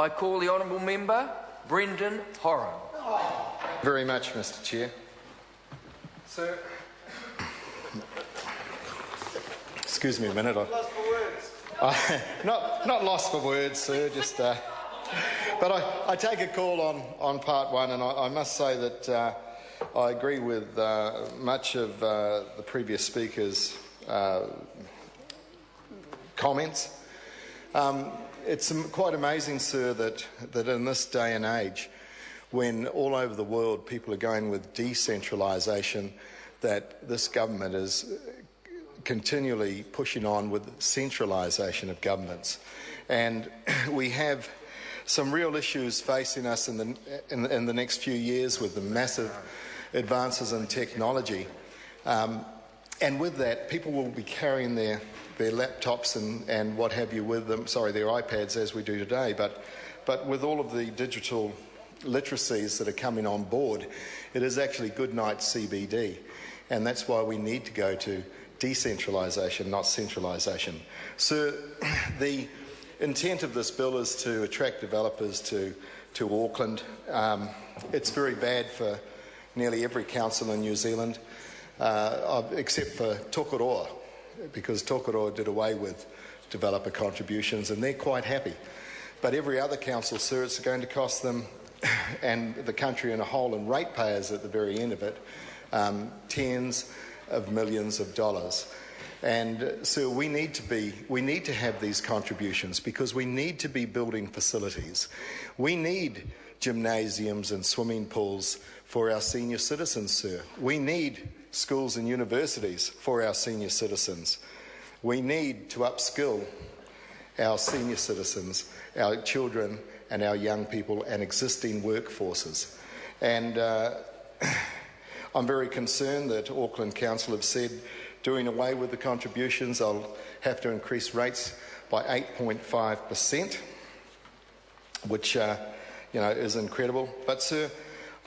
I call the honourable member Brendan Horan. Very much, Mr. Chair. Sir, excuse me a minute. Lost for words. Not lost for words, sir. Just, but I take a call on part one, and I must say that I agree with much of the previous speakers' comments. It's quite amazing, sir, that in this day and age, when all over the world people are going with decentralisation, that this government is continually pushing on with centralisation of governments. And we have some real issues facing us in the next few years with the massive advances in technology. And with that, people will be carrying their laptops and what have you with them, their iPads as we do today, but with all of the digital literacies that are coming on board, it is actually good night CBD, and that's why we need to go to decentralisation, not centralisation. Sir, the intent of this bill is to attract developers to Auckland. It's very bad for nearly every council in New Zealand, except for Tokoroa, because Tokoroa did away with developer contributions and they're quite happy. But every other council, sir, it's going to cost them and the country in a whole, and ratepayers at the very end of it, tens of millions of dollars. And so we need to have these contributions because we need to be building facilities. We need gymnasiums and swimming pools for our senior citizens, sir. We need schools and universities for our senior citizens. We need to upskill our senior citizens, our children and our young people and existing workforces. And I'm very concerned that Auckland Council have said doing away with the contributions, they'll have to increase rates by 8.5%, which is incredible. But sir,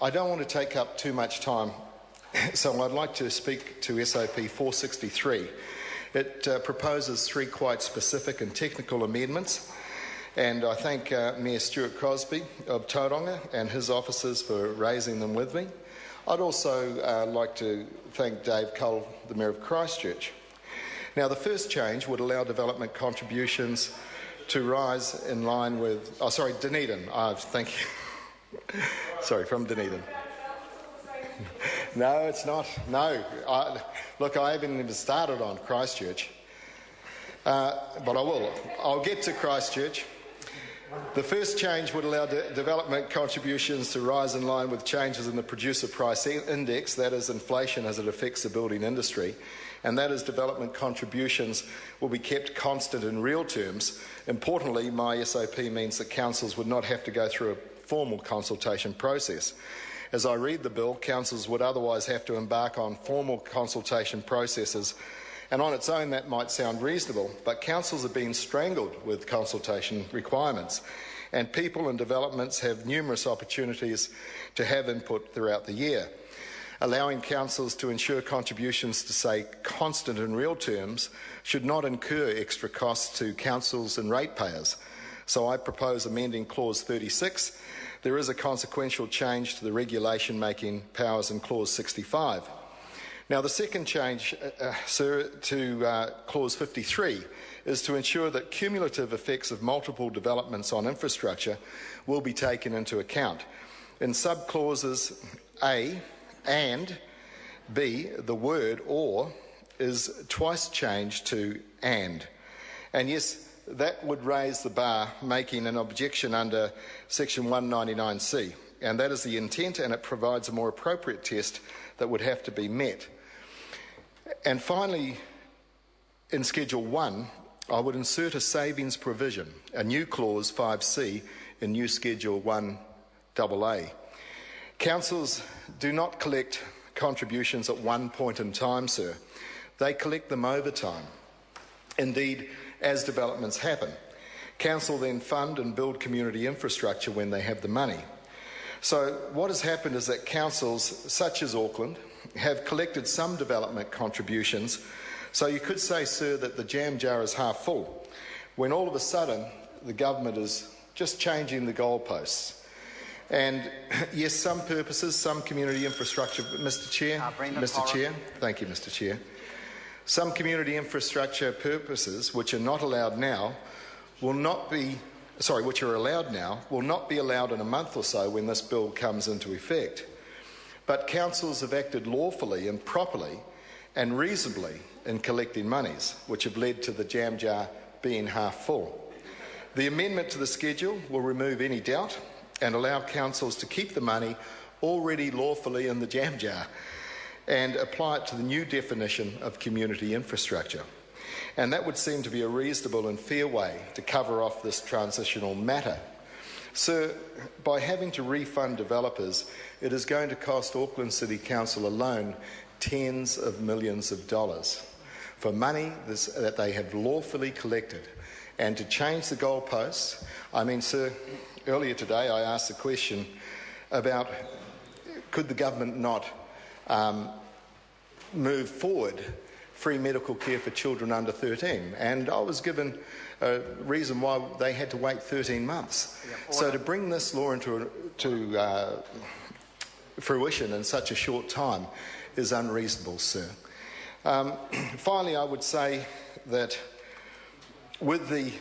I don't want to take up too much time, so I'd like to speak to SOP 463. It proposes three quite specific and technical amendments, and I thank Mayor Stuart Crosby of Tauranga and his officers for raising them with me. I'd also like to thank Dave Cole, the Mayor of Christchurch. Now, the first change would allow development contributions to rise in line with... Dunedin. Thank you. Sorry, from Dunedin. No, it's not. No. Look, I haven't even started on Christchurch. But I will. I'll get to Christchurch. The first change would allow development contributions to rise in line with changes in the producer price index, that is inflation as it affects the building industry, and that is development contributions will be kept constant in real terms. Importantly, my SOP means that councils would not have to go through a formal consultation process. As I read the bill, councils would otherwise have to embark on formal consultation processes, and on its own that might sound reasonable, but councils are being strangled with consultation requirements, and people and developments have numerous opportunities to have input throughout the year. Allowing councils to ensure contributions to say constant in real terms should not incur extra costs to councils and ratepayers. So I propose amending Clause 36. There is a consequential change to the regulation-making powers in Clause 65. Now, the second change, sir, to Clause 53 is to ensure that cumulative effects of multiple developments on infrastructure will be taken into account. In subclauses A and B, the word or is twice changed to and. And yes, that would raise the bar, making an objection under Section 199C. And that is the intent, and it provides a more appropriate test that would have to be met. And finally, in Schedule 1, I would insert a savings provision, a new clause 5C in new Schedule 1AA. Councils do not collect contributions at one point in time, sir. They collect them over time. Indeed, as developments happen, council then fund and build community infrastructure when they have the money. So what has happened is that councils, such as Auckland, have collected some development contributions. So you could say, sir, that the jam jar is half full, when all of a sudden the government is just changing the goalposts. And yes, some purposes, some community infrastructure, Mr. Chair, thank you, Mr. Chair. Some community infrastructure purposes which are not allowed now will not be, which are allowed now, will not be allowed in a month or so when this bill comes into effect. But councils have acted lawfully and properly and reasonably in collecting monies, which have led to the jam jar being half full. The amendment to the schedule will remove any doubt and allow councils to keep the money already lawfully in the jam jar and apply it to the new definition of community infrastructure. And that would seem to be a reasonable and fair way to cover off this transitional matter. Sir, by having to refund developers, it is going to cost Auckland City Council alone tens of millions of dollars for money that they have lawfully collected. And to change the goalposts, I mean, sir, earlier today I asked the question about could the government not move forward free medical care for children under 13, and I was given a reason why they had to wait 13 months. So to bring this law into fruition in such a short time is unreasonable, sir. Finally, I would say that with the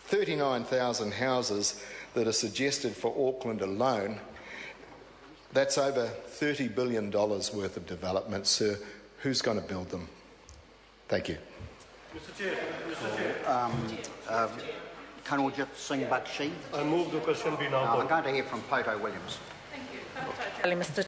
39,000 houses that are suggested for Auckland alone, that's over $30 billion worth of development, sir. Who's going to build them? Thank you. Mr. Chair. Kanwaljit Singh Bakshi. I move the question be now. I'm going to hear from Poto Williams. Thank you. Mr.